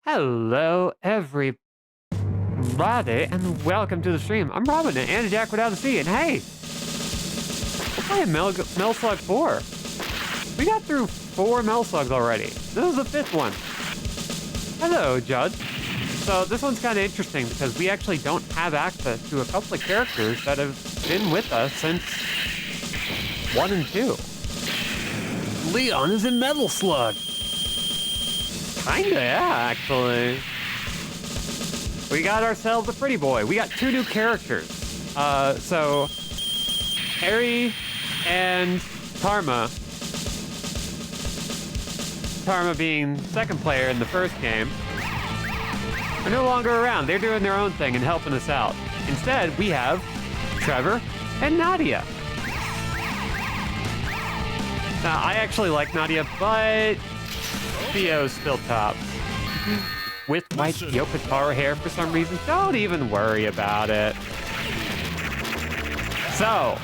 Hello, everybody, and welcome to the stream. I'm Robin, and Jack without a C, and hey, we're playing Mel Slug 4. We got through 4 Mel Slugs already. This is the 5th one. Hello, Judge. So this one's kind of interesting because we actually don't have access to a couple of characters that have been with us since 1 and 2. Leon is in Metal Slug. Kinda, yeah, actually. We got ourselves a pretty boy. We got 2 new characters. So Harry and Tarma. Tarma being second player in the first game, are no longer around. They're doing their own thing and helping us out. Instead, we have Trevor and Nadia. Now, I actually like Nadia, but Theo's still tops. With white Yokotaro hair for some reason. Don't even worry about it. So,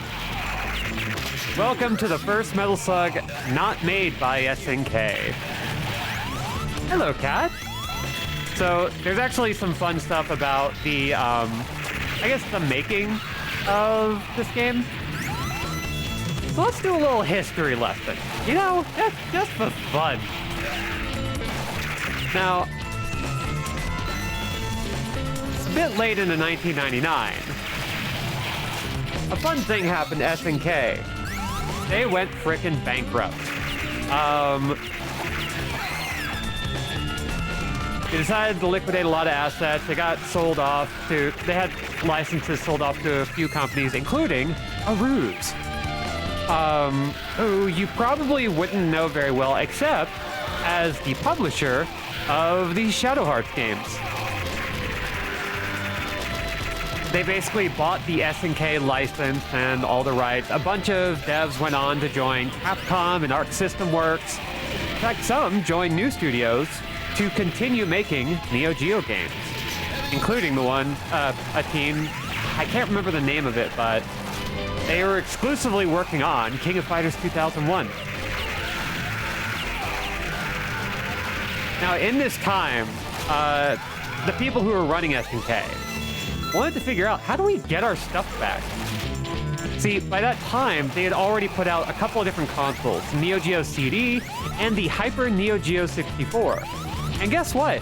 welcome to the first Metal Slug not made by SNK. Hello, Kat. So, there's actually some fun stuff about the, I guess the making of this game. So let's do a little history lesson. You know, just for fun. Now, it's a bit late into 1999. A fun thing happened to SNK. They went frickin' bankrupt. They decided to liquidate a lot of assets. They got sold off to, they had licenses sold off to a few companies, including Aruz. Who you probably wouldn't know very well, except as the publisher of the Shadow Hearts games. They basically bought the SNK license and all the rights. A bunch of devs went on to join Capcom and Arc System Works. In fact, some joined new studios to continue making Neo Geo games, including the one, a team, I can't remember the name of it, but they were exclusively working on King of Fighters 2001. Now, in this time, the people who were running SNK wanted to figure out, how do we get our stuff back? See, by that time, they had already put out a couple of different consoles, Neo Geo CD and the Hyper Neo Geo 64. And guess what?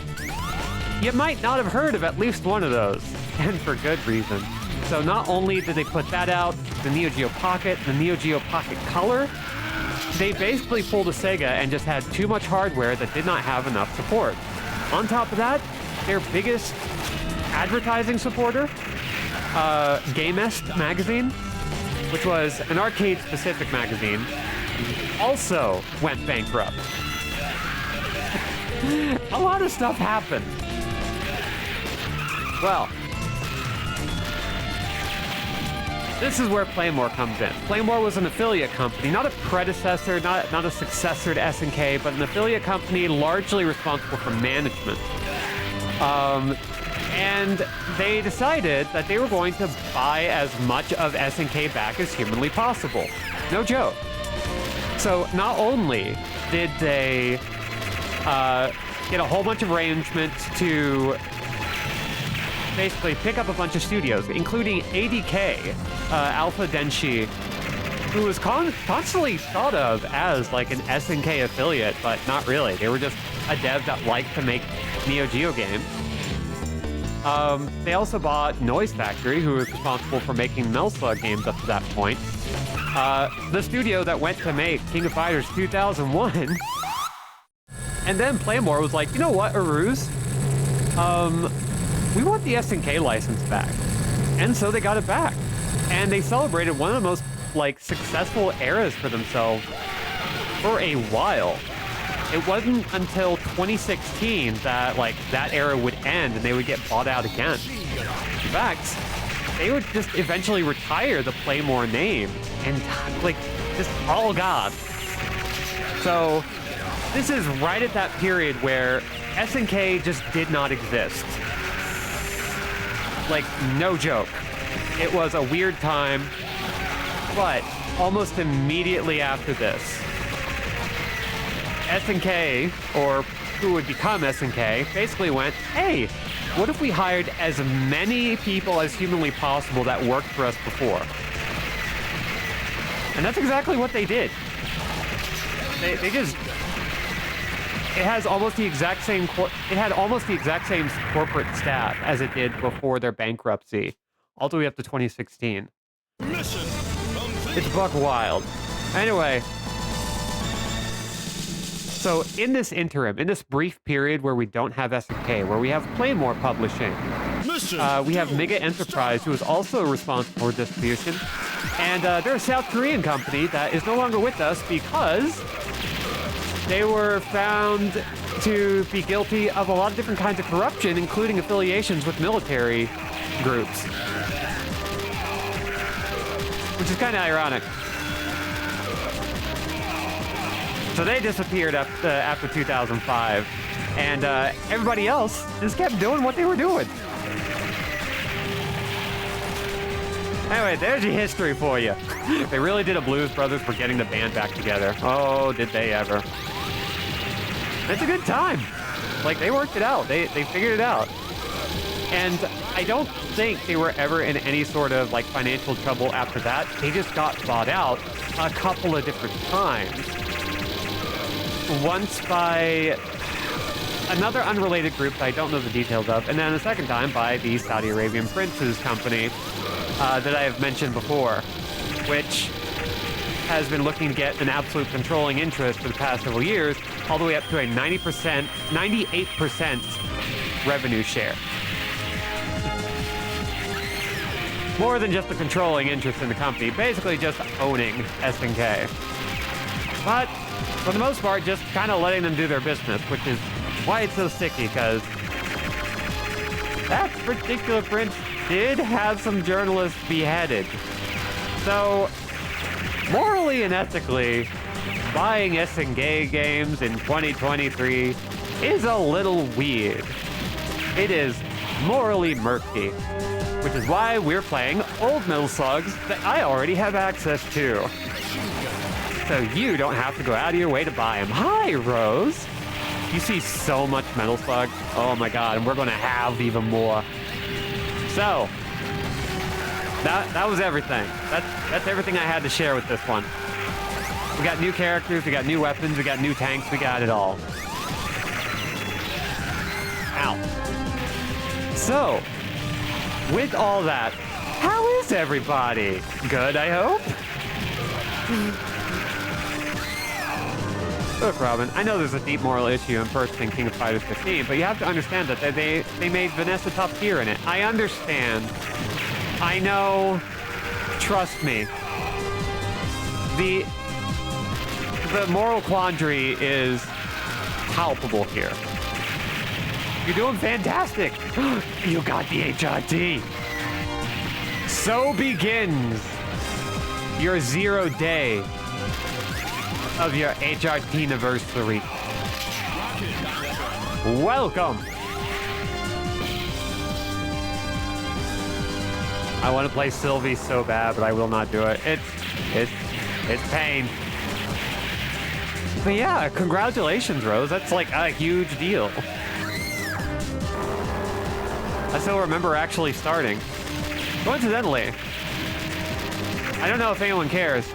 You might not have heard of at least one of those, and for good reason. So not only did they put that out, the Neo Geo Pocket, the Neo Geo Pocket Color, they basically pulled a Sega and just had too much hardware that did not have enough support. On top of that, their biggest advertising supporter, Gamest magazine, which was an arcade-specific magazine, also went bankrupt. A lot of stuff happened. Well, this is where Playmore comes in. Playmore was an affiliate company, not a predecessor, not a successor to SNK, but an affiliate company largely responsible for management. And they decided that they were going to buy as much of SNK back as humanly possible. No joke. So not only did they get a whole bunch of arrangements to basically pick up a bunch of studios, including ADK, Alpha Denshi, who was constantly thought of as like an SNK affiliate, but not really. They were just a dev that liked to make Neo Geo games. They also bought Noise Factory, who was responsible for making Metal Slug games up to that point. The studio that went to make King of Fighters 2001. And then Playmore was like, you know what, Aruz? We want the SNK license back. And so they got it back. And they celebrated one of the most, like, successful eras for themselves for a while. It wasn't until 2016 that, like, that era would end and they would get bought out again. In fact, they would just eventually retire the Playmore name and, like, just all gone. So, this is right at that period where SNK just did not exist. Like, no joke. It was a weird time, but almost immediately after this, SNK, or who would become SNK, basically went, hey, what if we hired as many people as humanly possible that worked for us before? And that's exactly what they did. They just... It has almost the exact same... It had almost the exact same corporate staff as it did before their bankruptcy, all the way up to 2016. It's buck wild. Anyway... So in this interim, in this brief period where we don't have SNK, where we have Playmore Publishing, we have Mega Enterprise, who is also responsible for distribution, and they're a South Korean company that is no longer with us because they were found to be guilty of a lot of different kinds of corruption, including affiliations with military groups, which is kind of ironic. So they disappeared after 2005, and everybody else just kept doing what they were doing. Anyway, there's your history for you. They really did a Blues Brothers for getting the band back together. Oh, did they ever. It's a good time. Like, they worked it out. They figured it out. And I don't think they were ever in any sort of, like, financial trouble after that. They just got bought out a couple of different times. Once by another unrelated group that I don't know the details of, and then the second time by the Saudi Arabian Prince's company that I have mentioned before, which has been looking to get an absolute controlling interest for the past several years, all the way up to a 98% revenue share. More than just a controlling interest in the company, basically just owning SNK. But for the most part, just kind of letting them do their business, which is why it's so sticky, because that particular prince did have some journalists beheaded. So, morally and ethically, buying SNK games in 2023 is a little weird. It is morally murky, which is why we're playing old Metal Slugs that I already have access to. So you don't have to go out of your way to buy them. Hi, Rose. You see so much Metal Slug. Oh my god, and we're going to have even more. So, that was everything. That's everything I had to share with this one. We got new characters, we got new weapons, we got new tanks, we got it all. Ow. So, with all that, how is everybody? Good, I hope? Look, Robin, I know there's a deep moral issue in purchasing King of Fighters 15, but you have to understand that they made Vanessa top tier in it. I understand. I know. Trust me. The moral quandary is palpable here. You're doing fantastic. You got the HRT. So begins your 0 day of your HRT anniversary. Welcome. I want to play Sylvie so bad, but I will not do it. It's pain. But yeah, congratulations, Rose. That's like a huge deal. I still remember actually starting. Coincidentally, I don't know if anyone cares.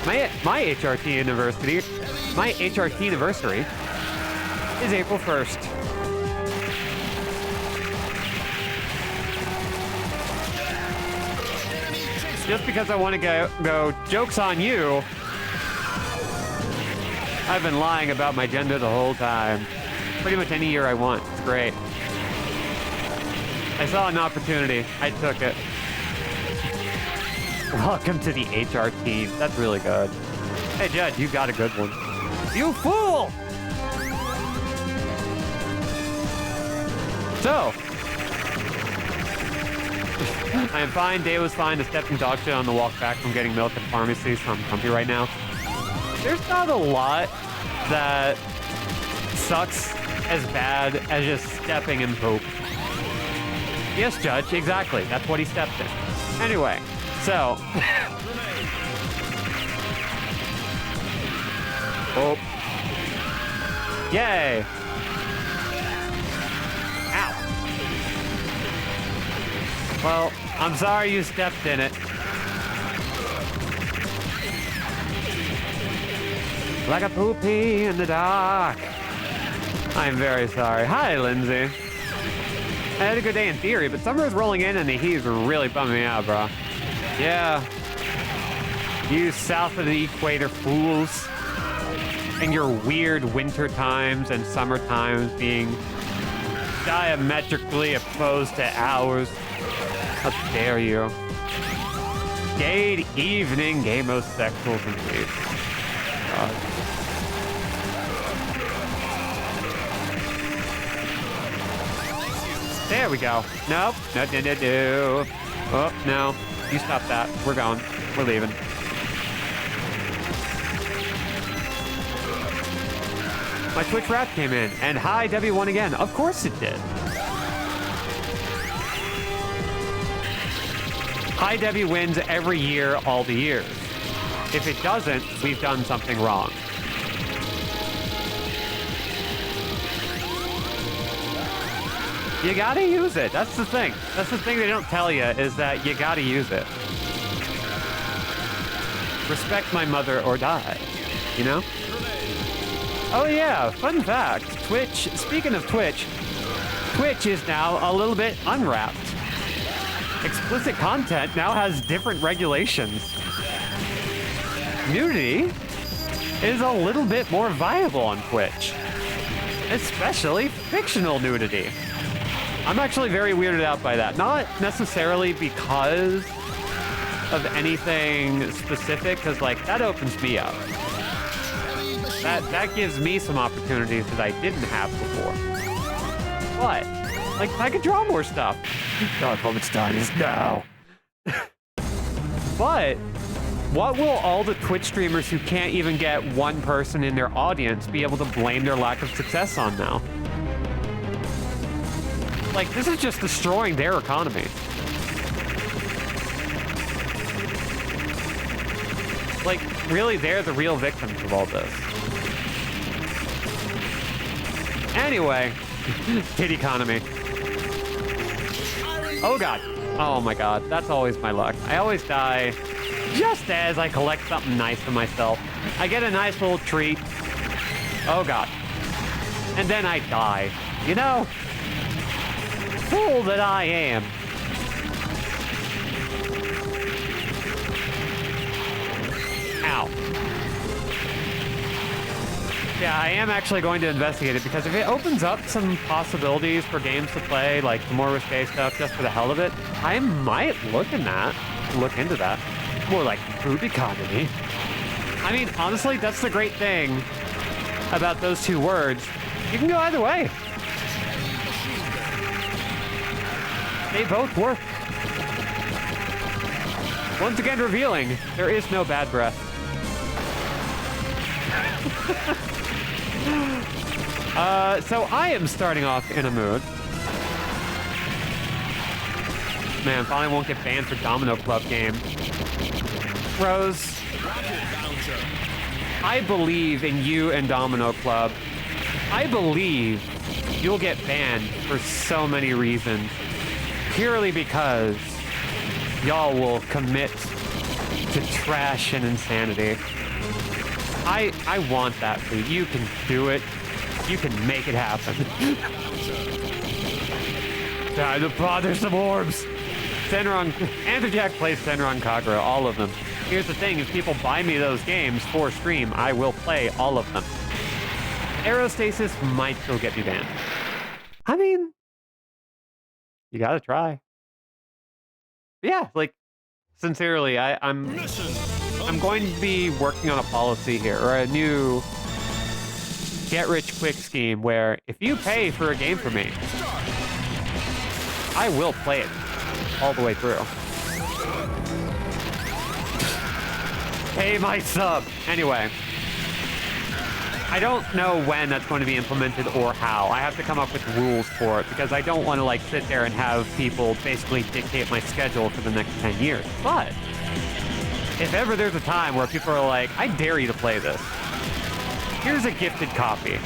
My HRT anniversary is April 1st. Just because I want to go joke's on you, I've been lying about my gender the whole time. Pretty much any year I want. It's great. I saw an opportunity. I took it. Welcome to the HRT. That's really good. Hey, Judge, you got a good one. You fool! So, I am fine. Day was fine. I stepped in dog shit on the walk back from getting milk at the pharmacy, so I'm comfy right now. There's not a lot that sucks as bad as just stepping in poop. Yes, Judge, exactly. That's what he stepped in. Anyway, so... oh. Yay! Well, I'm sorry you stepped in it. Like a poopy in the dark. I'm very sorry. Hi, Lindsay. I had a good day in theory, but summer is rolling in and the heat is really bumming me out, bro. Yeah. You south of the equator fools. And your weird winter times and summer times being diametrically opposed to ours. How dare you? Gay evening, gamosexuals and please. There we go. Nope. No. Oh, no. You stop that. We're going. We're leaving. My Twitch rap came in, and hi, W1 again. Of course it did. High W wins every year, all the years. If it doesn't, we've done something wrong. You gotta use it. That's the thing. That's the thing they don't tell you, is that you gotta use it. Respect my mother or die, you know? Oh yeah, fun fact. Twitch, speaking of Twitch, Twitch is now a little bit unwrapped. Explicit content now has different regulations. Nudity is a little bit more viable on Twitch. Especially fictional nudity. I'm actually very weirded out by that. Not necessarily because of anything specific, because like that opens me up. That gives me some opportunities that I didn't have before. But, like, I could draw more stuff. God, moment's time is now. But, what will all the Twitch streamers who can't even get one person in their audience be able to blame their lack of success on now? Like, this is just destroying their economy. Like, really, they're the real victims of all this. Anyway, kid economy. Oh god. Oh my god, that's always my luck. I always die just as I collect something nice for myself. I get a nice little treat. Oh god. And then I die. You know? Fool that I am. Ow. Yeah, I am actually going to investigate it, because if it opens up some possibilities for games to play, like the more risque stuff, just for the hell of it, I might look into that. More like food economy. I mean, honestly, that's the great thing about those two words. You can go either way. They both work. Once again revealing, there is no bad breath. So I am starting off in a mood. Man, finally won't get banned for Domino Club game. Rose, I believe in you and Domino Club. I believe you'll get banned for so many reasons. Purely because y'all will commit to trash and insanity. I want that for you. You can do it. You can make it happen. Time to bother some orbs. Senron, Andrew plays Senron Kagura, all of them. Here's the thing, if people buy me those games for stream, I will play all of them. Aerostasis might still get me banned. I mean, you gotta try. Yeah, like, sincerely, I'm going to be working on a policy here, or a new get-rich-quick scheme where if you pay for a game for me, I will play it all the way through. Pay my sub. Anyway, I don't know when that's going to be implemented or how. I have to come up with rules for it, because I don't want to like sit there and have people basically dictate my schedule for the next 10 years. But if ever there's a time where people are like, I dare you to play this, here's a gifted copy.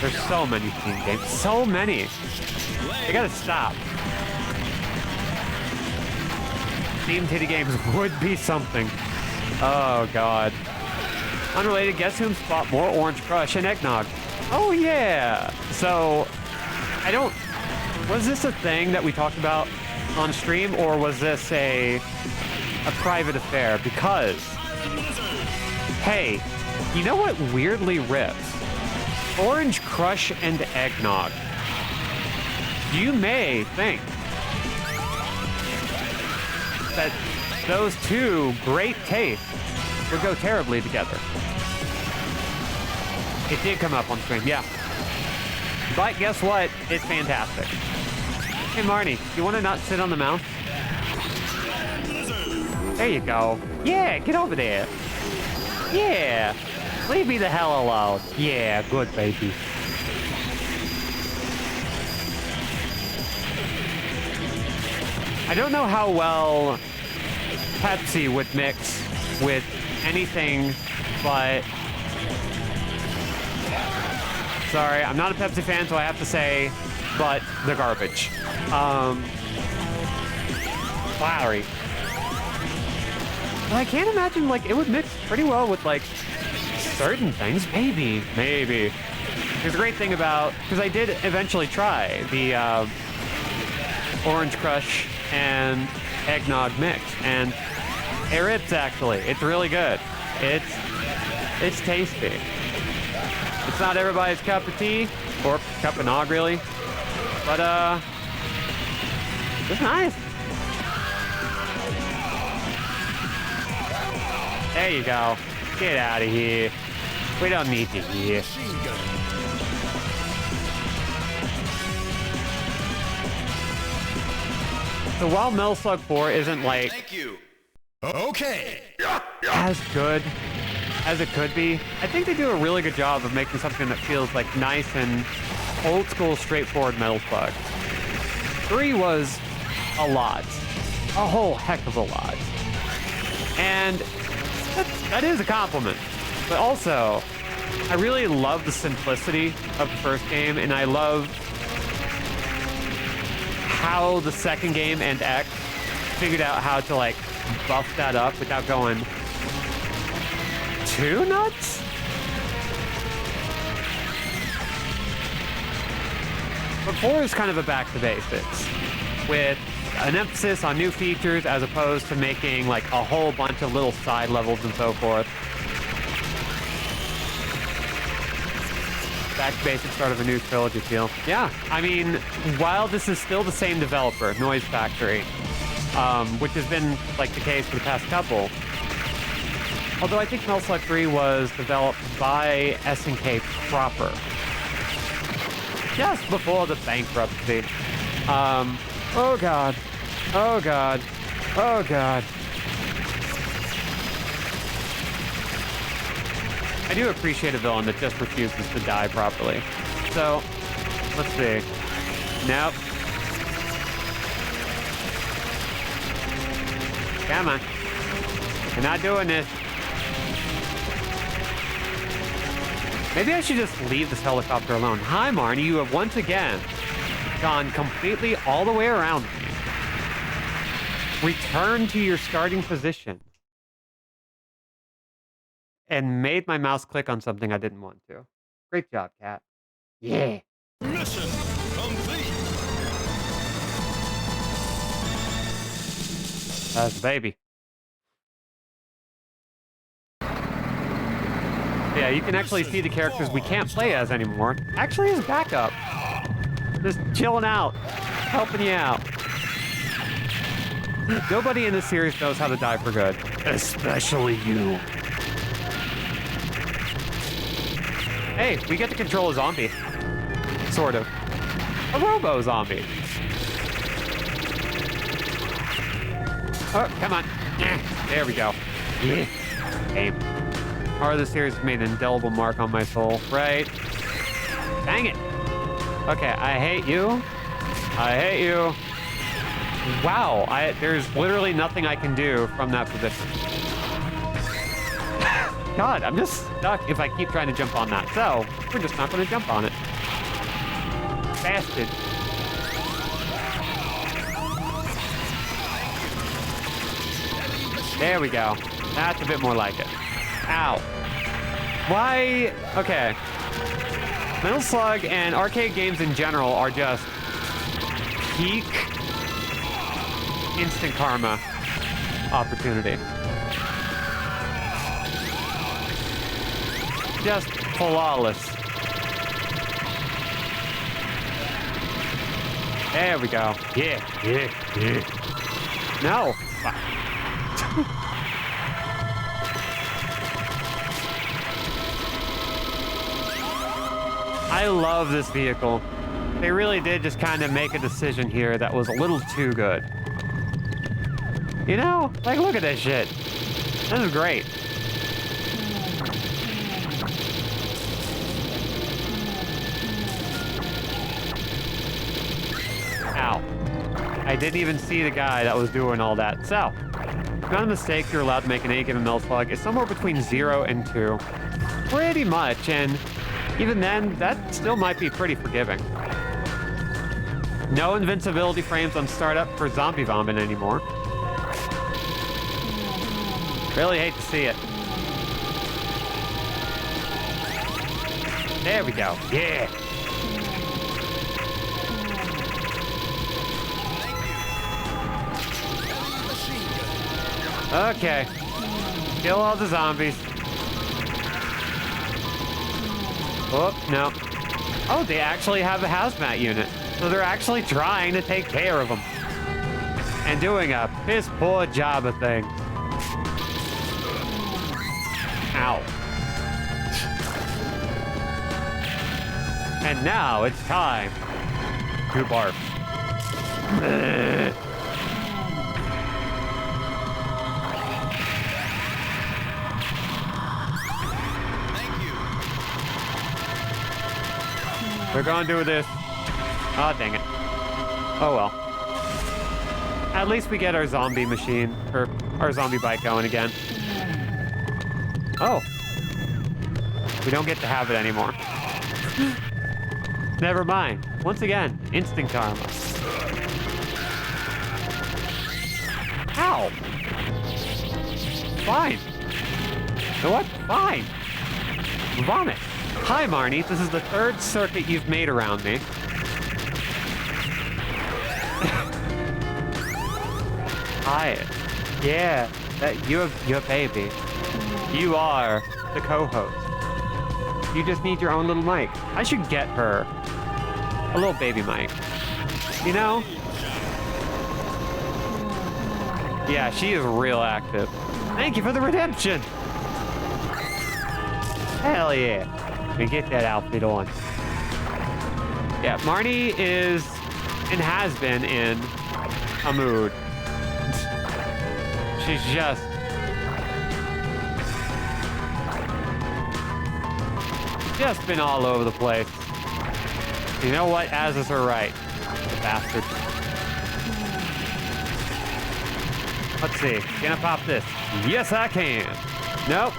There's so many team games. So many. They gotta stop. Team titty games would be something. Oh, God. Unrelated, guess whom spot more Orange Crush and eggnog? Oh, yeah. So, I don't... Was this a thing that we talked about on stream, or was this a private affair? Because, hey, you know what weirdly rips? Orange Crush and eggnog. You may think that those two great tastes would go terribly together. It did come up on screen, yeah. But guess what? It's fantastic. Hey, Marnie, you want to not sit on the mouse? There you go. Yeah, get over there. Yeah. Leave me the hell alone. Yeah, good, baby. I don't know how well Pepsi would mix with anything but... Sorry, I'm not a Pepsi fan, so I have to say, but the garbage. Flattery. But I can't imagine, like, it would mix pretty well with, like, certain things. Maybe. There's a great thing about... Because I did eventually try the Orange Crush and eggnog mix, and it rips, actually. It's really good. It's tasty. It's not everybody's cup of tea, or cup of nog, really. But, it's nice. There you go. Get out of here. We don't need you here. So while Metal Slug 4 isn't, like... Thank you. Okay. as good as it could be, I think they do a really good job of making something that feels like nice and old school, straightforward Metal Slug. 3 was a lot. A whole heck of a lot. And that is a compliment. But also, I really love the simplicity of the first game, and I love how the second game and X figured out how to, like, buff that up without going too nuts? But 4 is kind of a back to basics, with an emphasis on new features as opposed to making, like, a whole bunch of little side levels and so forth. Back to basics, start of a new trilogy feel. Yeah, I mean, while this is still the same developer, Noise Factory, which has been, like, the case for the past couple, although I think Metal Slug 3 was developed by SNK proper, just before the bankruptcy. Oh god. Oh god. Oh god. I do appreciate a villain that just refuses to die properly. So, let's see. Nope. Come on. You're not doing this. Maybe I should just leave this helicopter alone. Hi, Marnie. You have once again gone completely all the way around me. Return to your starting position. And made my mouse click on something I didn't want to. Great job, Cat. Yeah. Mission complete. That's the baby. Yeah, you can actually see the characters we can't play as anymore. Actually, as backup. Just chilling out. Helping you out. Nobody in this series knows how to die for good. Especially you. Hey, we get to control a zombie. Sort of. A robo-zombie. Oh, come on. There we go. Yeah. Aim. Part of the series made an indelible mark on my soul. Right. Dang it. Okay, I hate you. I hate you. Wow, there's literally nothing I can do from that position. God, I'm just stuck if I keep trying to jump on that. So, we're just not going to jump on it. Bastard. There we go. That's a bit more like it. Ow. Why? Okay. Metal Slug and arcade games in general are just peak instant karma opportunity. Just flawless. There we go. Yeah. No. I love this vehicle. They really did just kind of make a decision here that was a little too good. You know, like, look at this shit. This is great. Ow. I didn't even see the guy that was doing all that. So, the amount of mistakes you're allowed to make in any given Metal Slug is somewhere between 0 and 2. Pretty much, and even then, that still might be pretty forgiving. No invincibility frames on startup for Zombie Vomit anymore. Really hate to see it. There we go. Yeah. Okay. Kill all the zombies. Oh, no. Oh, they actually have a hazmat unit. So they're actually trying to take care of them. And doing a piss poor job of things. Ow. And now it's time to barf. We're gonna do this. Oh, dang it. Oh, well. At least we get our zombie machine, or our zombie bike going again. Oh. We don't get to have it anymore. Never mind. Once again, instant karma. Ow. Fine. You know what? Fine. Vomit. Hi, Marnie. This is the 3rd circuit you've made around me. Hi. Yeah, you're baby. You are the co-host. You just need your own little mic. I should get her a little baby mic. You know? Yeah, she is real active. Thank you for the redemption. Hell yeah. And get that outfit on. Yeah, Marnie is and has been in a mood. She's just been all over the place. You know what? As is her right. The bastard. Let's see. Can I pop this? Yes, I can. Nope.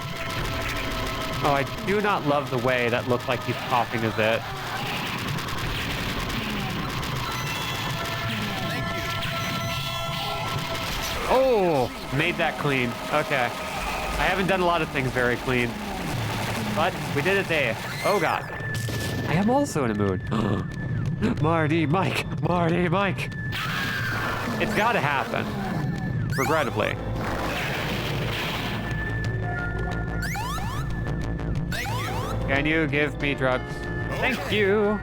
Oh, I do not love the way that looked like he's popping his it. Oh, made that clean. Okay. I haven't done a lot of things very clean. But we did it there. Oh, God. I am also in a mood. Marty, Mike. Marty, Mike. It's got to happen. Regrettably. Can you give me drugs? Thank you.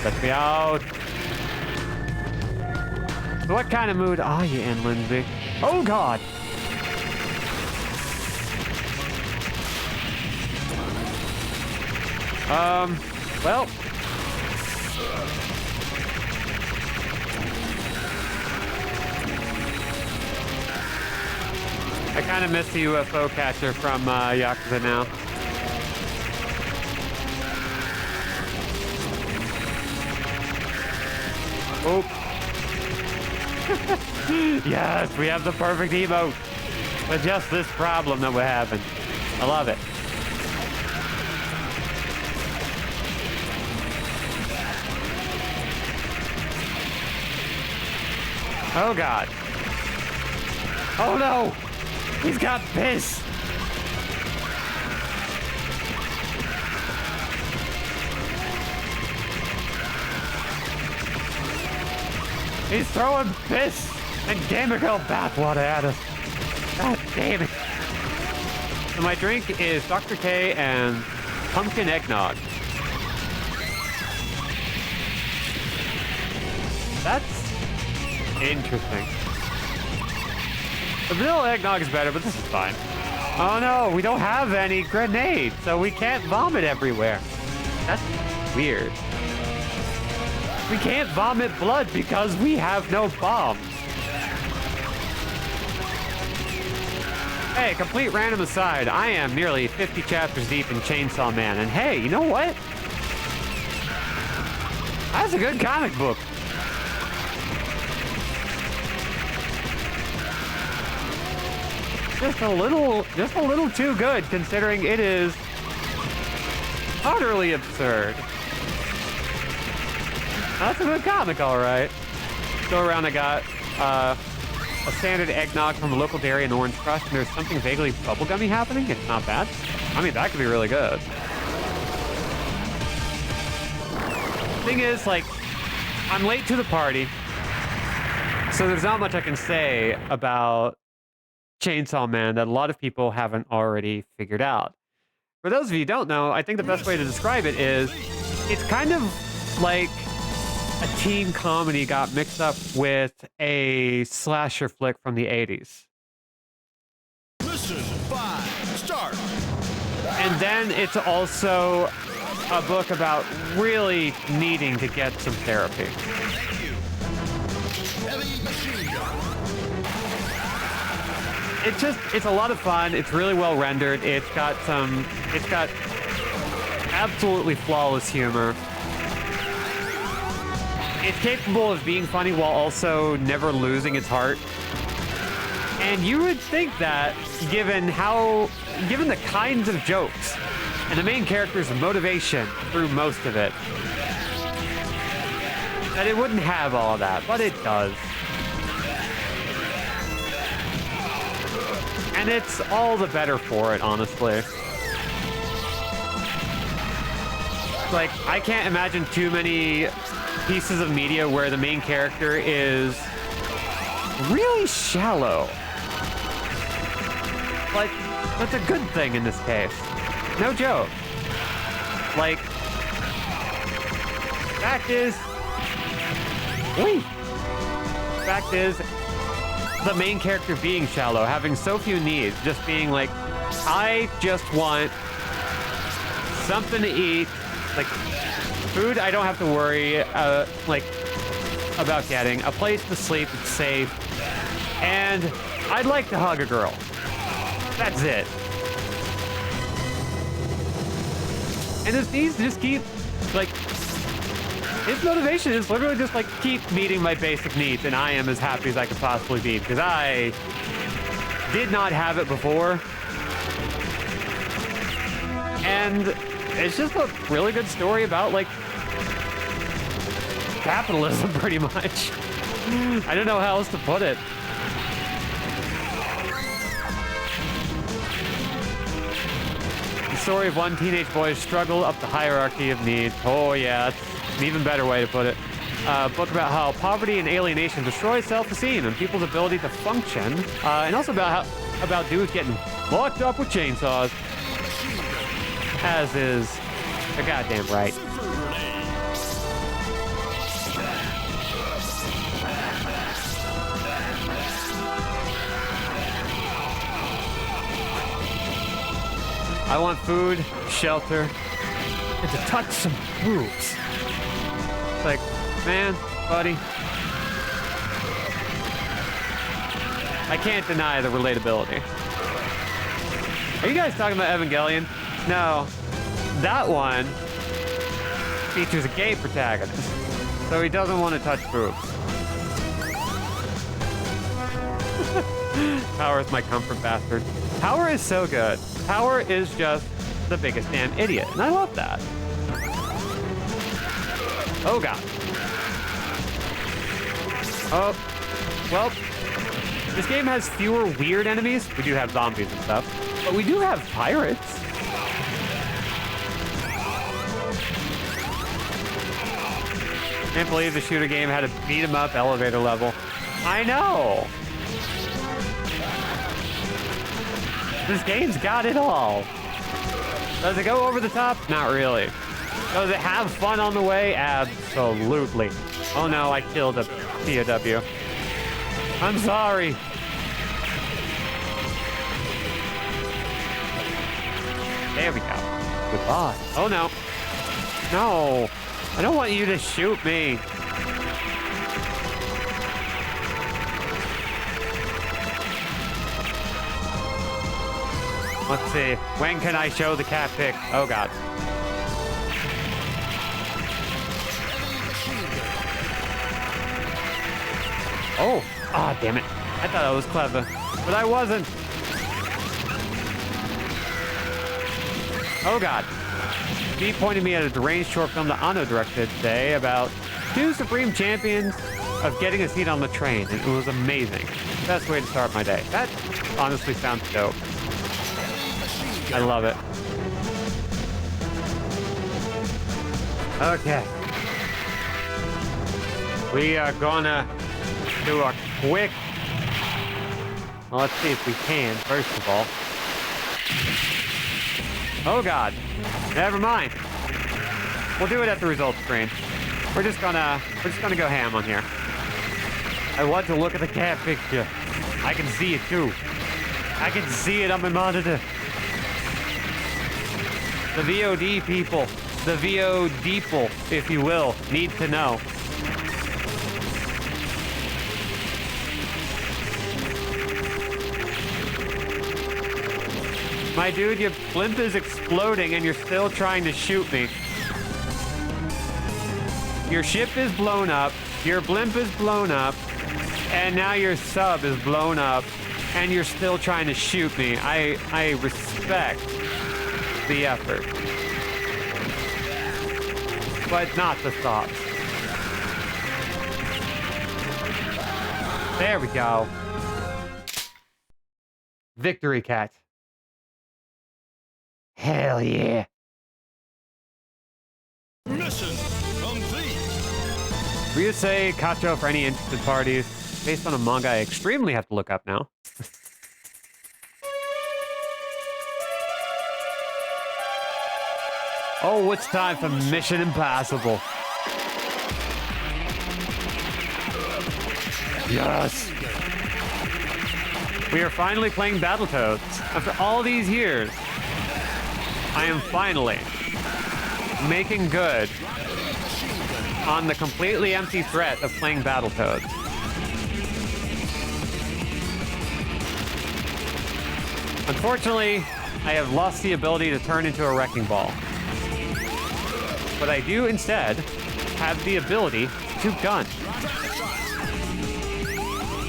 Let me out. So what kind of mood are you in, Lindsay? Oh, God. Well. I kind of miss the UFO catcher from Yakuza now. Oh. Yes, we have the perfect emote. with just this problem that we're having. I love it. Oh God. Oh no! He's got piss! He's throwing piss and chemical bathwater at us. God damn it. So my drink is Dr. K and pumpkin eggnog. That's interesting. The vanilla eggnog is better, but this is fine. Oh no, we don't have any grenades, so we can't vomit everywhere. That's weird. We can't vomit blood because we have no bombs. Hey, complete random aside, I am nearly 50 chapters deep in Chainsaw Man, and hey, you know what? That's a good comic book. Just a little too good, considering it is utterly absurd. That's a good comic, all right. Go around, I got a standard eggnog from a local dairy and orange crush, and there's something vaguely bubblegummy happening. It's not bad. I mean, that could be really good. Thing is, like, I'm late to the party, so there's not much I can say about Chainsaw Man that a lot of people haven't already figured out. For those of you who don't know, I think the best way to describe it is it's kind of like a teen comedy got mixed up with a slasher flick from the 80s. Mission 5, start. And then it's also a book about really needing to get some therapy. Thank you. Heavy machine gun. It's a lot of fun. It's really well rendered. It's got absolutely flawless humor. It's capable of being funny while also never losing its heart. And you would think that, given the kinds of jokes and the main character's motivation through most of it, that it wouldn't have all of that, but it does. And it's all the better for it, honestly. Like, I can't imagine too many pieces of media where the main character is really shallow. Like, that's a good thing in this case. No joke. Like, fact is, the main character being shallow, having so few needs, just being like, I just want something to eat, like food I don't have to worry like about getting, a place to sleep that's safe, and I'd like to hug a girl. That's it. And his needs just keep, like, his motivation is literally just like, keep meeting my basic needs, and I am as happy as I could possibly be, because I did not have it before. And it's just a really good story about, like, capitalism, pretty much. I don't know how else to put it. The story of one teenage boy's struggle up the hierarchy of needs. Oh yeah, that's an even better way to put it. A book about how poverty and alienation destroy self-esteem and people's ability to function, and also about dudes getting locked up with chainsaws, as is the goddamn right. I want food, shelter, and to touch some boobs. It's like, man, buddy, I can't deny the relatability. Are you guys talking about Evangelion? No, that one features a gay protagonist, so he doesn't want to touch boobs. Power is my comfort bastard. Power is so good. Power is just the biggest damn idiot, and I love that. Oh god. Oh, well, this game has fewer weird enemies. We do have zombies and stuff, but we do have pirates. Can't believe the shooter game had a beat 'em up elevator level. I know. This game's got it all. Does it go over the top? Not really. Does it have fun on the way? Absolutely. Oh no, I killed a POW. I'm sorry. There we go. Goodbye. Oh no. No. I don't want you to shoot me. Let's see. When can I show the cat pic? Oh god. Oh. Ah, damn it. I thought I was clever, but I wasn't. Oh god. He pointed me at a deranged short film that Anno directed today about two supreme champions of getting a seat on the train, and it was amazing. Best way to start my day. That honestly sounds dope. I love it. Okay. We are gonna do a quick... Well, let's see if we can, first of all. Oh god. Never mind. We'll do it at the results screen. We're just gonna go ham on here. I want to look at the cat picture. I can see it too. I can see it on my monitor. The VOD people, the VOD-people, if you will, need to know. My dude, your blimp is exploding and you're still trying to shoot me. Your ship is blown up, your blimp is blown up, and now your sub is blown up, and you're still trying to shoot me. I respect the effort, but not the thoughts. There we go. Victory cat. Hell yeah. Mission complete. Ryusei Kacho for any interested parties. Based on a manga I extremely have to look up now. Oh, it's time for Mission Impossible. Yes. We are finally playing Battletoads. After all these years, I am finally making good on the completely empty threat of playing Battletoads. Unfortunately, I have lost the ability to turn into a wrecking ball. But I do instead have the ability to gun.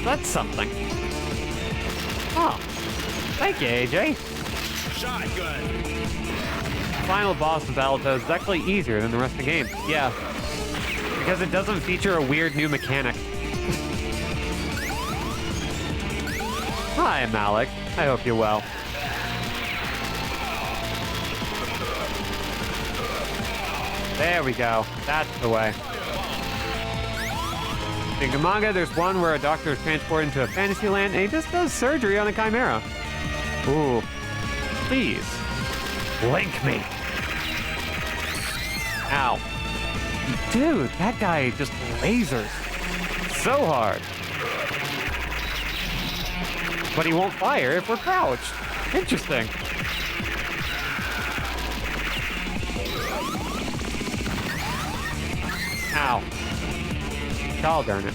That's something. Oh, thank you, AJ. Shotgun. Final boss of Battletoads is actually easier than the rest of the game. Yeah, because it doesn't feature a weird new mechanic. Hi, Malik. I hope you're well. There we go. That's the way. In the manga, there's one where a doctor is transported into a fantasy land and he just does surgery on a chimera. Ooh. Please. Link me. Ow. Dude, that guy just lasers so hard. But he won't fire if we're crouched. Interesting. Ow. God darn it.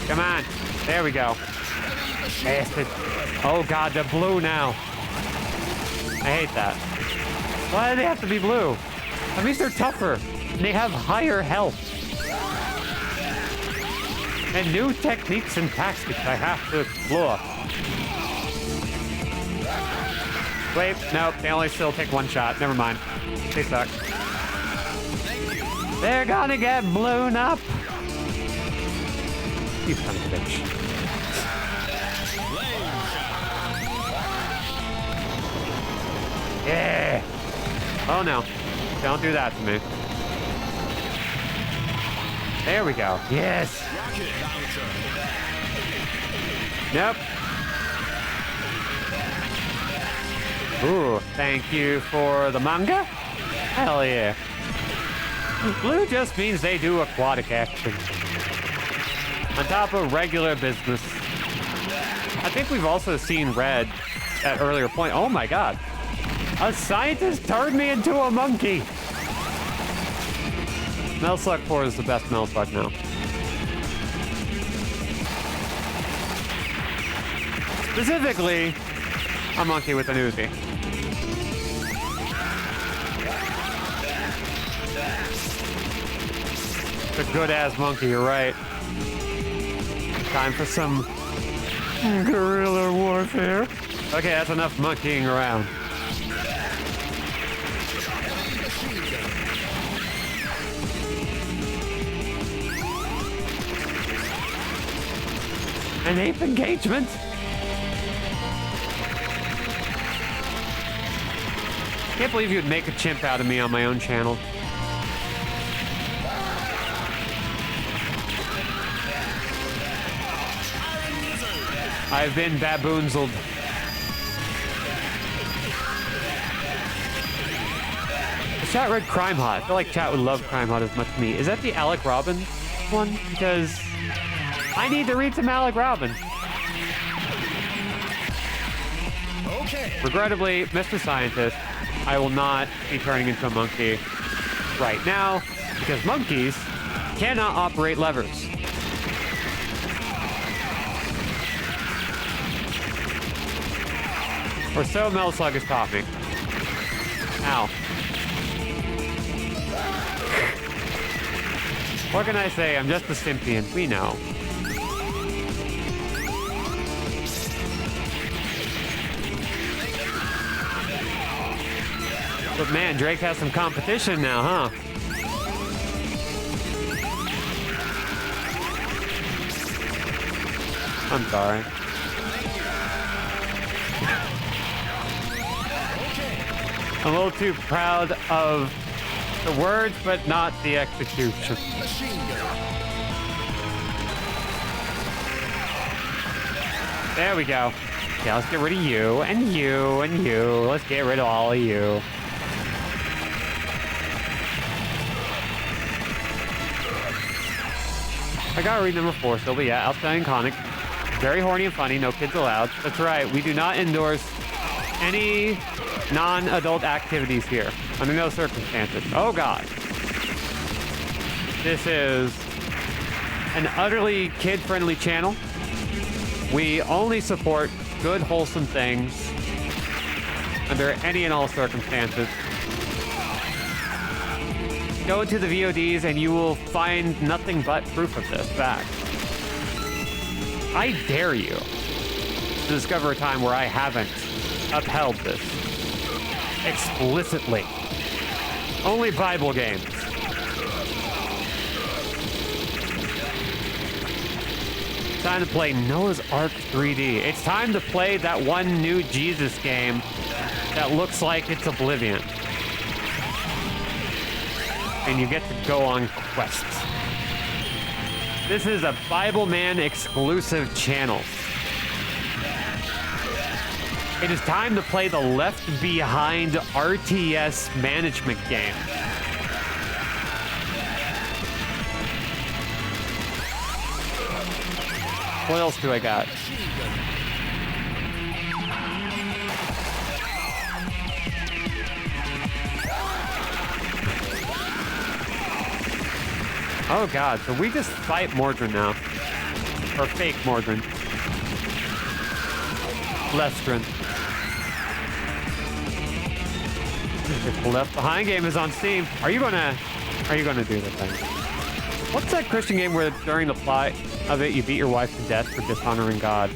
Come on. There we go. Bastard. Oh god, they're blue now. I hate that. Why do they have to be blue? That means they're tougher. And they have higher health. and new techniques and tactics I have to explore. Wait, nope, they only still take one shot. Never mind. They suck. They're gonna get blown up. You son of a bitch. Yeah. Oh no. Don't do that to me. There we go. Yes. Nope. Ooh, thank you for the manga. Hell yeah. Blue just means they do aquatic action. On top of regular business. I think we've also seen red at earlier point. Oh my god. A scientist turned me into a monkey. Metal Slug 4 is the best Metal Slug now. Specifically, a monkey with an Uzi. It's a good-ass monkey, you're right. Time for some guerrilla warfare. Okay, that's enough monkeying around. An ape engagement? Can't believe you'd make a chimp out of me on my own channel. I've been baboonzled. The chat read Crime Hot. I feel like chat would love Crime Hot as much as me. Is that the Alec Robin one? Because I need to read some Alec Robin. Okay. Regrettably, Mr. Scientist, I will not be turning into a monkey right now because monkeys cannot operate levers. Or so Metal Slug has taught me. Ow. What can I say? I'm just a Sympian. We know. But man, Drake has some competition now, huh? I'm sorry. I'm a little too proud of the words, but not the execution. There we go. Okay, let's get rid of you, and you, and you. Let's get rid of all of you. I got read number 4 still, but yeah, outstanding iconic. Very horny and funny, no kids allowed. That's right, we do not endorse any non-adult activities here, under no circumstances. Oh god. This is an utterly kid-friendly channel. We only support good, wholesome things under any and all circumstances. Go into the VODs and you will find nothing but proof of this fact. I dare you to discover a time where I haven't upheld this explicitly. Only Bible games. Time to play Noah's Ark 3D. It's time to play that one new Jesus game that looks like it's Oblivion. And you get to go on quests. This is a Bible Man exclusive channel. It is time to play the Left Behind RTS management game. What else do I got? Oh god, so we just fight Mordrin now. Or fake Mordrin. Lestrin. The Left Behind game is on Steam. Are you gonna do the thing? What's that Christian game where during the plot of it, you beat your wife to death for dishonoring God.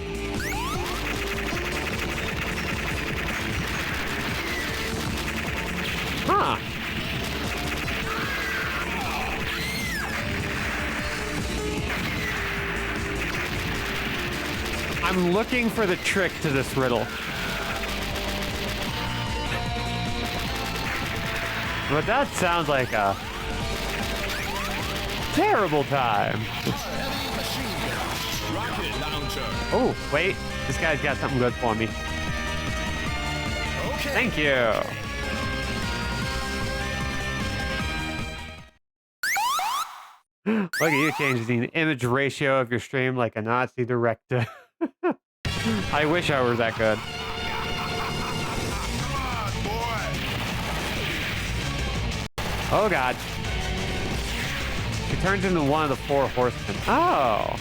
Huh. I'm looking for the trick to this riddle. But that sounds like a terrible time. Oh, wait. This guy's got something good for me. Okay. Thank you. Look at you changing the image ratio of your stream like a Nazi director. I wish I were that good. Oh, God. He turns into one of the 4 horsemen. Oh.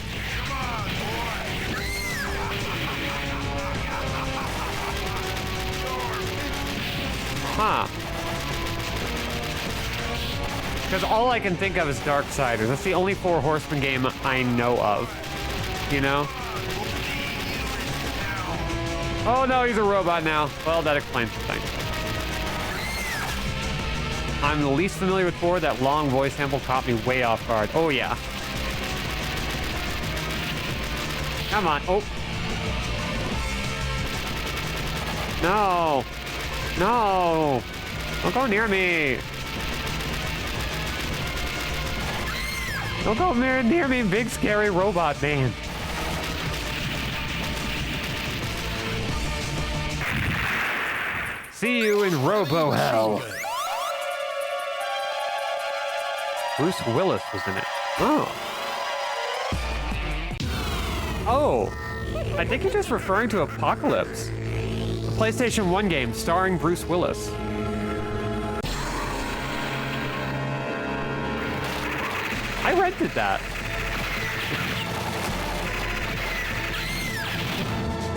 Huh. Because all I can think of is Darksiders. That's the only 4 horsemen game I know of. You know? Oh, no, he's a robot now. Well, that explains the thing. I'm the least familiar with 4. That long voice sample caught me way off guard. Oh, yeah. Come on. Oh. No. No. Don't go near me. Don't go near me, big scary robot man. See you in Robo Hell. Bruce Willis was in it. Oh. Oh. I think you're just referring to Apocalypse, the PlayStation 1 game starring Bruce Willis. I rented that.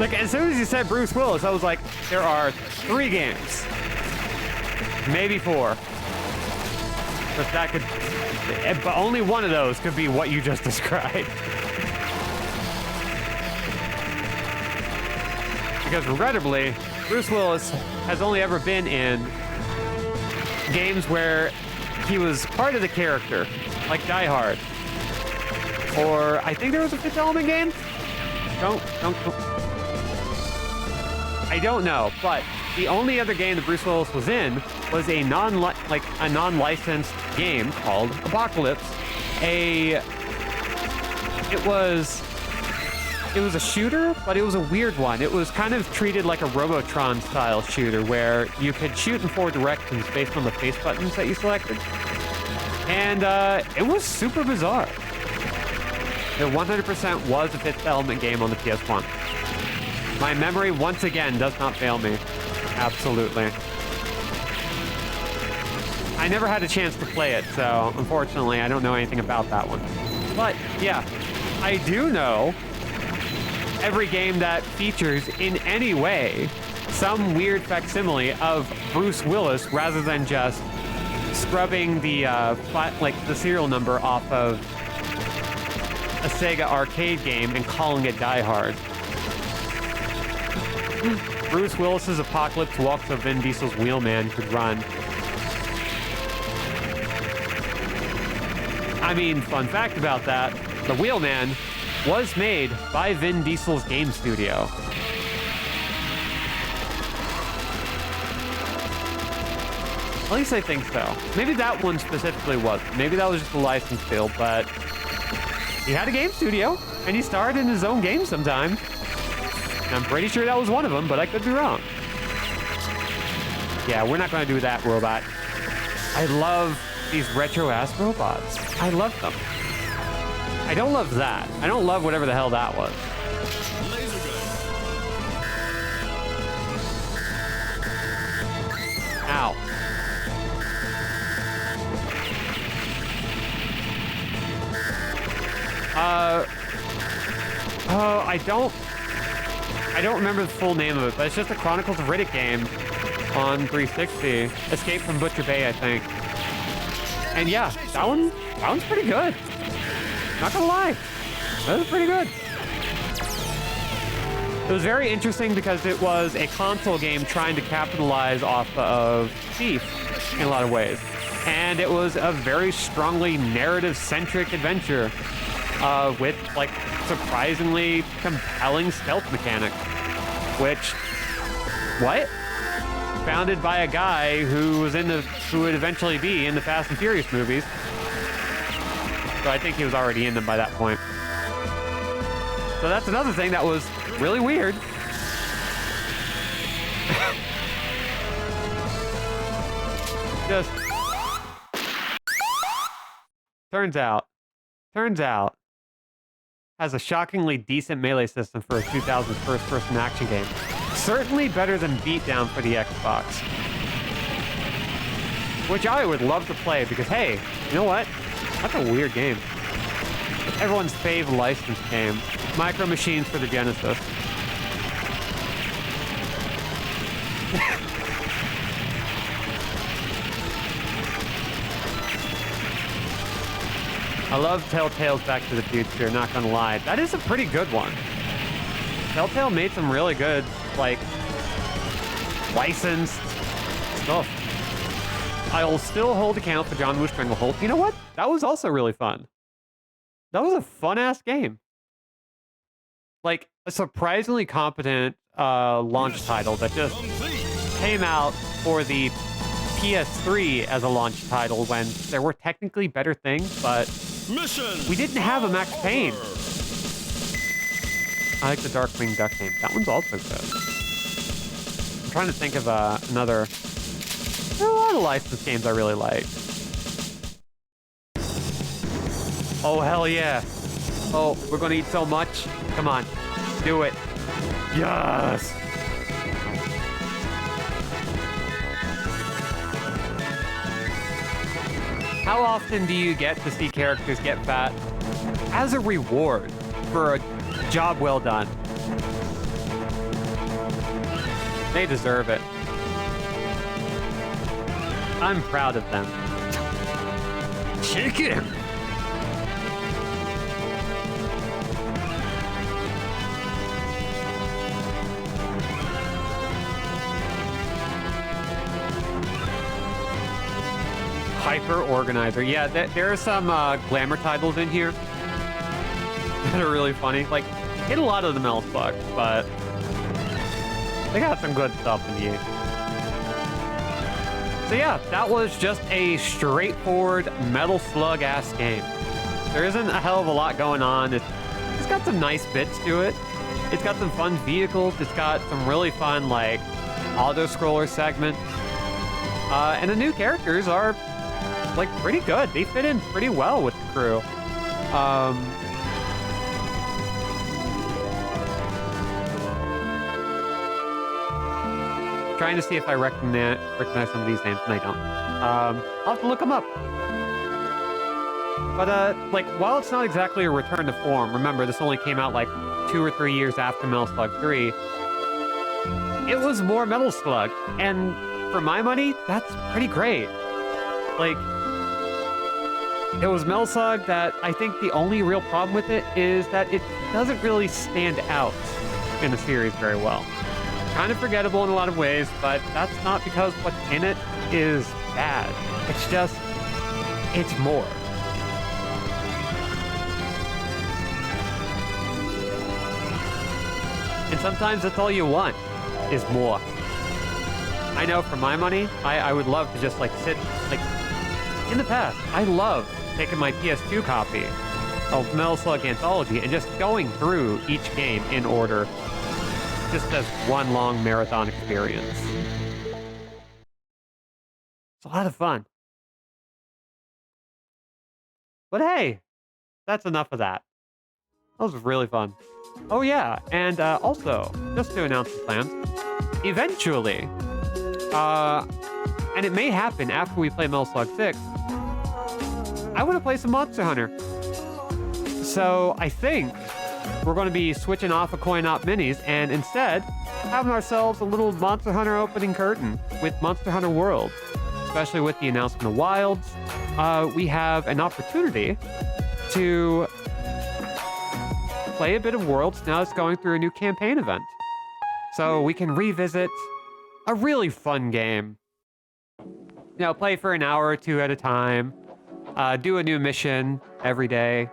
Like, as soon as you said Bruce Willis, I was like, there are 3 games. Maybe 4. But that could... But only one of those could be what you just described. Because regrettably, Bruce Willis has only ever been in games where he was part of the character, like Die Hard. Or I think there was a Fifth Element game? Don't. I don't know, but the only other game that Bruce Willis was in was a non-licensed game called Apocalypse. It was a shooter, but it was a weird one. It was kind of treated like a Robotron style shooter where you could shoot in 4 directions based on the face buttons that you selected. And it was super bizarre. It 100% was a Fifth Element game on the PS1. My memory, once again, does not fail me. Absolutely. I never had a chance to play it, so unfortunately, I don't know anything about that one. But, yeah, I do know every game that features in any way some weird facsimile of Bruce Willis rather than just scrubbing the the serial number off of a Sega arcade game and calling it Die Hard. Bruce Willis's Apocalypse walks so Vin Diesel's Wheelman could run. I mean, fun fact about that, the Wheelman was made by Vin Diesel's game studio. At least I think so. Maybe that one specifically wasn't. Maybe that was just a license deal, but he had a game studio, and he starred in his own game sometime. I'm pretty sure that was one of them, but I could be wrong. Yeah, we're not going to do that, robot. I love these retro-ass robots. I love them. I don't love that. I don't love whatever the hell that was. Ow. Oh, I don't remember the full name of it, but it's just a Chronicles of Riddick game on 360. Escape from Butcher Bay, I think. And yeah, that one's pretty good. Not gonna lie. That was pretty good. It was very interesting because it was a console game trying to capitalize off of Thief in a lot of ways. And it was a very strongly narrative-centric adventure with, like, surprisingly compelling stealth mechanics. Which, what? Founded by a guy who would eventually be in the Fast and Furious movies. So I think he was already in them by that point. So that's another thing that was really weird. Just turns out has a shockingly decent melee system for a 2000s first-person action game. Certainly better than Beatdown for the Xbox. Which I would love to play because, hey, you know what? That's a weird game. Everyone's fave licensed game. Micro Machines for the Genesis. I love Telltale's Back to the Future, not gonna lie. That is a pretty good one. Telltale made some really good, like, licensed stuff. I'll still hold account for John Woo Stranglehold. You know what? That was also really fun. That was a fun-ass game. Like, a surprisingly competent launch title that just came out for the PS3 as a launch title when there were technically better things, but we didn't have a Max Payne. I like the Darkwing Duck game. That one's also good. I'm trying to think of another... There are a lot of licensed games I really like. Oh, hell yeah. Oh, we're gonna eat so much. Come on. Do it. Yes! How often do you get to see characters get fat as a reward for a job well done? They deserve it. I'm proud of them. Chicken! Hyper Organizer. Yeah, there are some glamour titles in here that are really funny. Like, hit a lot of the Metal Slug, but they got some good stuff in here. So yeah, that was just a straightforward Metal Slug-ass game. There isn't a hell of a lot going on. It's got some nice bits to it. It's got some fun vehicles. It's got some really fun, like, auto-scroller segments. And the new characters are, like, pretty good. They fit in pretty well with the crew. Trying to see if I recognize some of these names, and I don't. I'll have to look them up. But, like, while it's not exactly a return to form, remember, this only came out, like, 2 or 3 years after Metal Slug 3, it was more Metal Slug. And for my money, that's pretty great. Like, it was Metal Slug that I think the only real problem with it is that it doesn't really stand out in the series very well. Kind of forgettable in a lot of ways, but that's not because what's in it is bad. It's just, it's more. And sometimes that's all you want, is more. I know for my money, I would love to just, like, sit, like, in the past, I love taking my PS2 copy of Metal Slug Anthology and just going through each game in order, just as one long marathon experience. It's a lot of fun. But hey, that's enough of that. That was really fun. Oh yeah, and also, just to announce the plans, eventually, and it may happen after we play Metal Slug 6, I want to play some Monster Hunter. So I think we're going to be switching off of coin-op minis and instead having ourselves a little Monster Hunter opening curtain with Monster Hunter World. Especially with the announcement of Wilds, we have an opportunity to play a bit of Worlds now it's going through a new campaign event. So we can revisit a really fun game. Play for an hour or two at a time, do a new mission every day.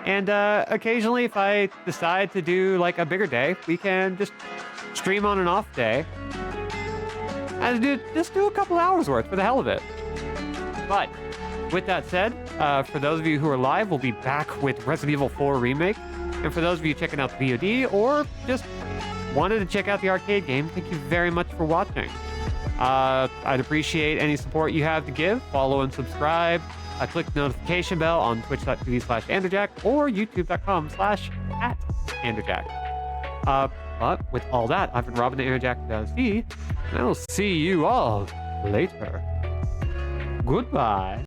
And occasionally, if I decide to do like a bigger day, we can just stream on an off day and just do a couple hours worth for the hell of it. But with that said, for those of you who are live, we'll be back with Resident Evil 4 Remake. And for those of you checking out the VOD or just wanted to check out the arcade game, thank you very much for watching. I'd appreciate any support you have to give. Follow and subscribe. Click the notification bell on twitch.tv/Andrewjack or youtube.com/@Andrewjack. But with all that, I've been Robin the Andrewjack and I will see you all later. Goodbye.